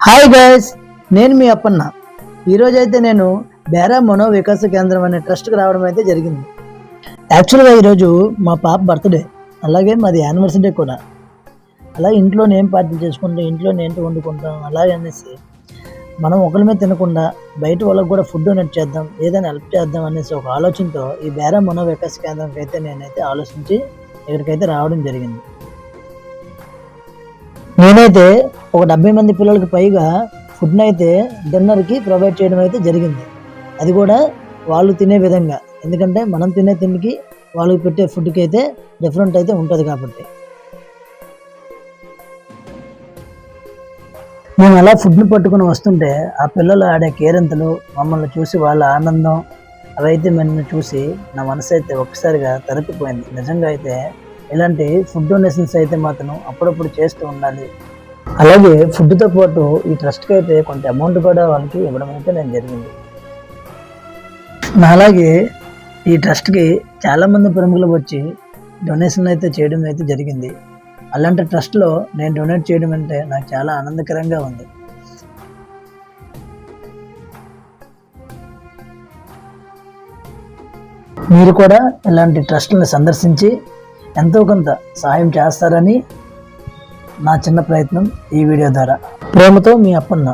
Hi guys, నేను మీ అప్పన్న. ఈరోజు అయితే నేను బేరా మనో వికాస కేంద్రం అనే ట్రస్ట్కి రావడం అయితే జరిగింది. యాక్చువల్గా ఈరోజు మా పాప బర్త్డే, అలాగే మాది యానివర్సరీ కూడా. అలాగే ఇంట్లో నేను పార్టీ చేసుకుంటాం, ఇంట్లో నేను వండుకుంటాం. అలాగే అనేసి మనం ఒకరిమే తినకుండా బయట వాళ్ళకి కూడా ఫుడ్ డొనేట్ చేద్దాం, ఏదైనా హెల్ప్ చేద్దాం అనేసి ఒక ఆలోచనతో ఈ బేరా మనో వికాస కేంద్రంకి అయితే నేనైతే ఆలోచించి ఇక్కడికైతే రావడం జరిగింది. నేనైతే ఒక 70 మంది పిల్లలకి పైగా ఫుడ్ని అయితే డిన్నర్కి ప్రొవైడ్ చేయడం అయితే జరిగింది. అది కూడా వాళ్ళు తినే విధంగా, ఎందుకంటే మనం తినే తిండికి వాళ్ళకి పెట్టే ఫుడ్కి అయితే డిఫరెంట్ అయితే ఉంటుంది కాబట్టి. మేము అలా ఫుడ్ని పట్టుకుని వస్తుంటే ఆ పిల్లలు ఆడే కేరింతలు, మమ్మల్ని చూసి వాళ్ళ ఆనందం, అవైతే నన్ను చూసి నా మనసు అయితే ఒక్కసారిగా తరపిపోయింది. నిజంగా అయితే ఇలాంటి ఫుడ్ డొనేషన్స్ అయితే మాత్రం అప్పుడప్పుడు చేస్తూ ఉండాలి. అలాగే ఫుడ్తో పాటు ఈ ట్రస్ట్కి అయితే కొంత అమౌంట్ కూడా వాళ్ళకి ఇవ్వడం అయితే నేను జరిగింది. అలాగే ఈ ట్రస్ట్కి చాలామంది ప్రముఖులు వచ్చి డొనేషన్ అయితే చేయడం అయితే జరిగింది. అలాంటి ట్రస్ట్లో నేను డొనేట్ చేయడం అంటే నాకు చాలా ఆనందకరంగా ఉంది. మీరు కూడా ఇలాంటి ట్రస్ట్లను సందర్శించి ఎంతో కొంత సహాయం చేస్తారని నా చిన్న ప్రయత్నం ఈ వీడియో ద్వారా. ప్రేమతో మీ అప్పన్న.